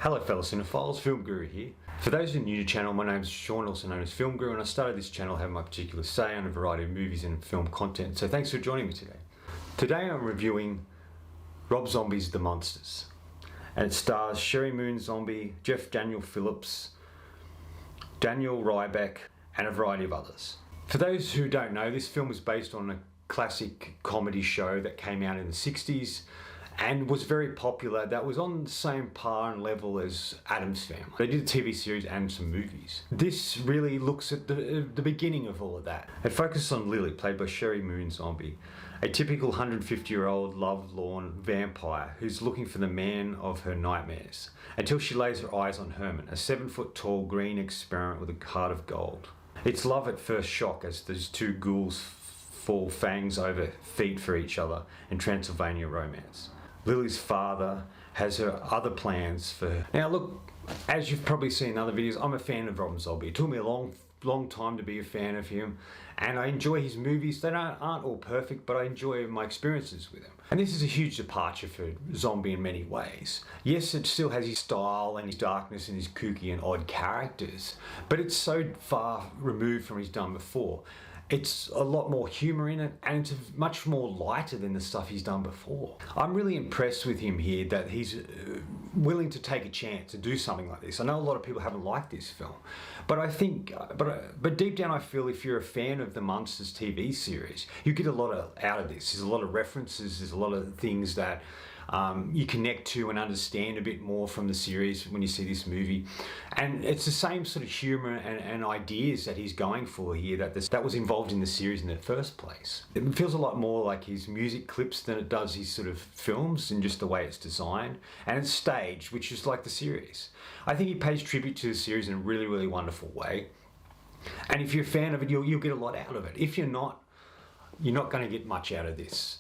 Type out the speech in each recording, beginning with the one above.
Hello fellow cinephiles, Film Guru here. For those who are new to the channel, my name is Sean, also known as Film Guru, and I started this channel having my particular say on a variety of movies and film content, so thanks for joining me today. Today I'm reviewing Rob Zombie's The Munsters, and it stars Sheri Moon Zombie, Jeff Daniel Phillips, Daniel Ryback, and a variety of others. For those who don't know, this film is based on a classic comedy show that came out in the 60s and was very popular, that was on the same par and level as Addams Family. They did a TV series and some movies. This really looks at the beginning of all of that. It focuses on Lily, played by Sheri Moon Zombie, a typical 150-year-old lovelorn vampire who's looking for the man of her nightmares, until she lays her eyes on Herman, a 7-foot-tall green experiment with a heart of gold. It's love at first shock as those two ghouls fall fangs over feet for each other in Transylvania romance. Lily's father has her other plans for her. Now look, as you've probably seen in other videos, I'm a fan of Rob Zombie. It took me a long time to be a fan of him, and I enjoy his movies. They aren't all perfect, but I enjoy my experiences with him. And this is a huge departure for Zombie in many ways. Yes, it still has his style and his darkness and his kooky and odd characters, but it's so far removed from what he's done before. It's a lot more humour in it, and it's much more lighter than the stuff he's done before. I'm really impressed with him here, that he's willing to take a chance to do something like this. I know a lot of people haven't liked this film, but I think, but deep down I feel if you're a fan of the Munsters TV series, you get a lot out of this. There's a lot of references, there's a lot of things that you connect to and understand a bit more from the series when you see this movie. And it's the same sort of humour and ideas that he's going for here that was involved in the series in the first place. It feels a lot more like his music clips than it does his sort of films, in just the way it's designed. And it's staged, which is like the series. I think he pays tribute to the series in a really, really wonderful way. And if you're a fan of it, you'll get a lot out of it. If you're not, you're not going to get much out of this.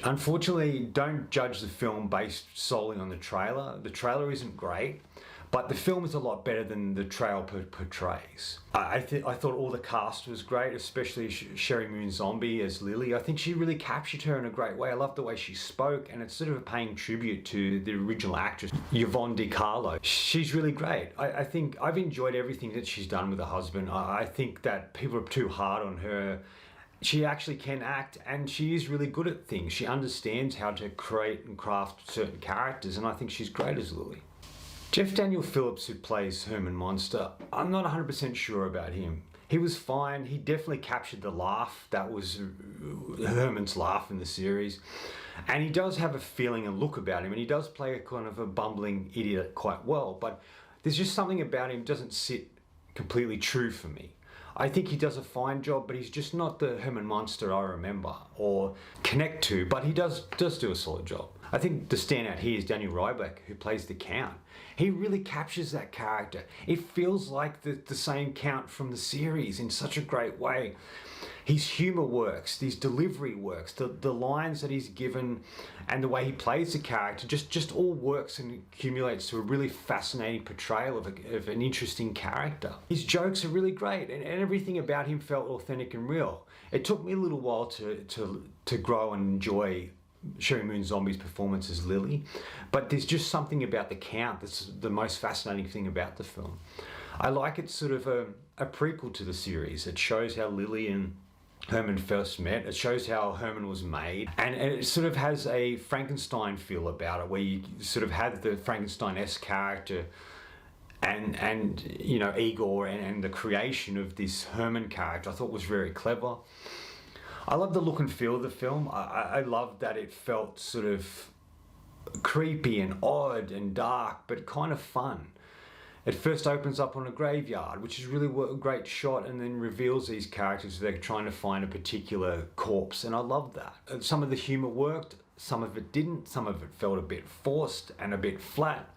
Unfortunately, don't judge the film based solely on the trailer. The trailer isn't great, but the film is a lot better than the trailer portrays. I thought all the cast was great, especially Sheri Moon Zombie as Lily. I think she really captured her in a great way. I love the way she spoke, and it's sort of paying tribute to the original actress, Yvonne Di Carlo. She's really great. I think I've enjoyed everything that she's done with her husband. I think that people are too hard on her. She actually can act, and she is really good at things. She understands how to create and craft certain characters, and I think she's great as Lily. Jeff Daniel Phillips, who plays Herman Munster, I'm not 100% sure about him. He was fine. He definitely captured the laugh. That was Herman's laugh in the series. And he does have a feeling and look about him, and he does play a kind of a bumbling idiot quite well, but there's just something about him that doesn't sit completely true for me. I think he does a fine job, but he's just not the Herman Munster I remember or connect to, but he does do a solid job. I think the standout here is Daniel Ryback, who plays the Count. He really captures that character. It feels like the same Count from the series in such a great way. His humour works, his delivery works, the lines that he's given and the way he plays the character just all works and accumulates to a really fascinating portrayal of an interesting character. His jokes are really great, and everything about him felt authentic and real. It took me a little while to grow and enjoy Sheri Moon Zombie's performance as Lily, but there's just something about the Count that's the most fascinating thing about the film. I like it's sort of a prequel to the series. It shows how Lily and Herman first met. It shows how Herman was made, and it sort of has a Frankenstein feel about it, where you sort of have the Frankenstein-esque character and you know, Igor and the creation of this Herman character. I thought was very clever. I love the look and feel of the film. I love that it felt sort of creepy and odd and dark, but kind of fun. It first opens up on a graveyard, which is really a great shot, and then reveals these characters. They're trying to find a particular corpse, and I love that. Some of the humour worked, some of it didn't, some of it felt a bit forced and a bit flat,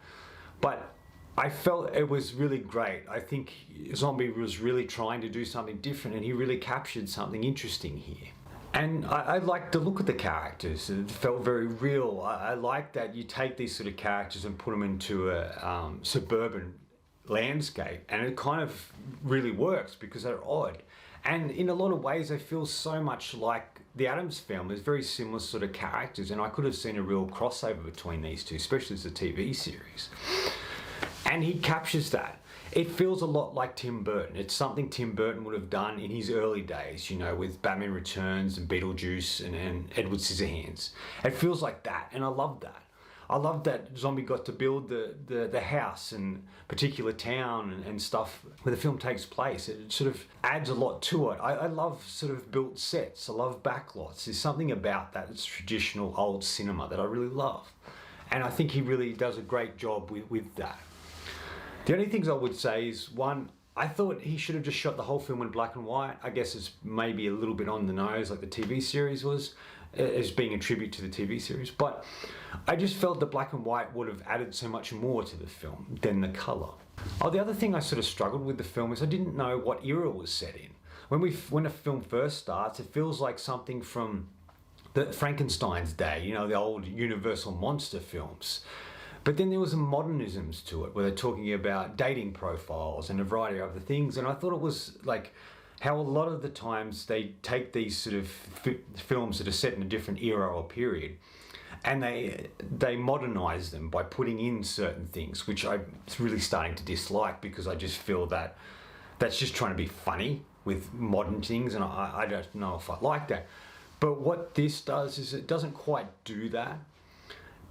but I felt it was really great. I think Zombie was really trying to do something different, and he really captured something interesting here. And I liked the look of the characters. It felt very real. I like that you take these sort of characters and put them into a suburban landscape, and it kind of really works because they're odd. And in a lot of ways, they feel so much like the Addams family is very similar sort of characters, and I could have seen a real crossover between these two, especially as a TV series. And he captures that. It feels a lot like Tim Burton. It's something Tim Burton would have done in his early days, you know, with Batman Returns and Beetlejuice and Edward Scissorhands. It feels like that, and I love that. I love that Zombie got to build the house and particular town and stuff where the film takes place. It sort of adds a lot to it. I love sort of built sets. I love backlots. There's something about that that's traditional old cinema that I really love. And I think he really does a great job with that. The only things I would say is, one, I thought he should have just shot the whole film in black and white. I guess it's maybe a little bit on the nose like the TV series was, as being a tribute to the TV series. But I just felt the black and white would have added so much more to the film than the colour. Oh, the other thing I sort of struggled with the film is I didn't know what era it was set in. When a film first starts, it feels like something from the Frankenstein's day, you know, the old Universal monster films. But then there was some modernisms to it, where they're talking about dating profiles and a variety of other things. And I thought it was like how a lot of the times they take these sort of films that are set in a different era or period, and they modernize them by putting in certain things, which I'm really starting to dislike, because I just feel that that's just trying to be funny with modern things, and I don't know if I like that. But what this does is it doesn't quite do that,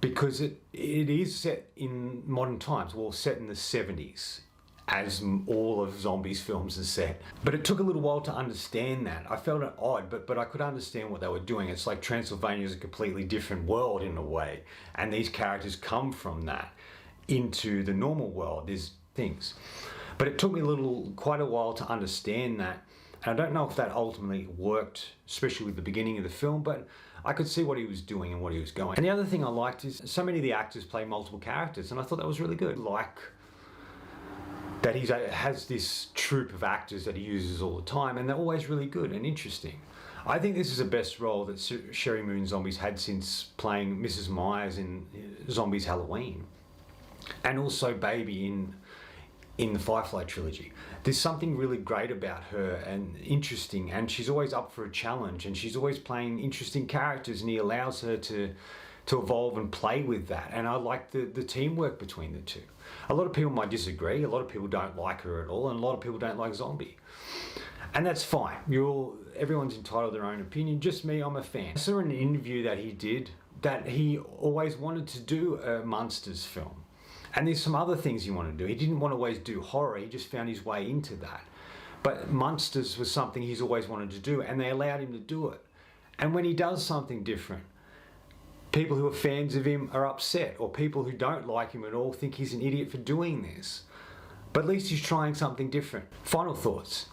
because it is set in modern times, well, set in the 70s, as all of Zombies films are set. But it took a little while to understand that. I felt it odd, but I could understand what they were doing. It's like Transylvania is a completely different world in a way, and these characters come from that into the normal world. There's things. But it took me quite a while to understand that. And I don't know if that ultimately worked, especially with the beginning of the film, but I could see what he was doing and what he was going. And the other thing I liked is so many of the actors play multiple characters, and I thought that was really good. Like that he has this troupe of actors that he uses all the time, and they're always really good and interesting. I think this is the best role that Sheri Moon Zombie's had since playing Mrs. Myers in Zombies Halloween, and also Baby in the Firefly trilogy. There's something really great about her and interesting, and she's always up for a challenge, and she's always playing interesting characters, and he allows her to evolve and play with that. And I like the teamwork between the two. A lot of people might disagree, a lot of people don't like her at all, and a lot of people don't like Zombie. And that's fine. Everyone's entitled to their own opinion. Just me, I'm a fan. I saw in an interview that he did that he always wanted to do a Munsters film. And there's some other things he wanted to do. He didn't want to always do horror, he just found his way into that. But Munsters was something he's always wanted to do, and they allowed him to do it. And when he does something different, people who are fans of him are upset, or people who don't like him at all think he's an idiot for doing this. But at least he's trying something different. Final thoughts.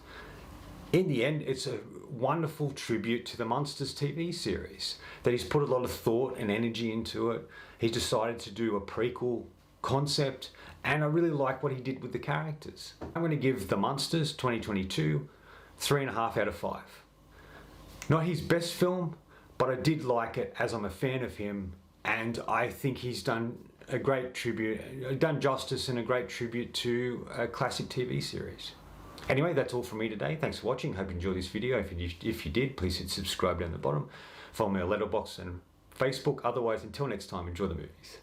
In the end, it's a wonderful tribute to the Munsters TV series, that he's put a lot of thought and energy into it. He decided to do a prequel concept, and I really like what he did with the characters. I'm going to give The Munsters 2022 3.5 out of 5. Not his best film, but I did like it, as I'm a fan of him, and I think he's done a great tribute, done justice and a great tribute to a classic TV series. Anyway, that's all from me today. Thanks for watching. Hope you enjoyed this video. If you did, please hit subscribe down the bottom. Follow me on Letterboxd and Facebook. Otherwise, until next time, enjoy the movies.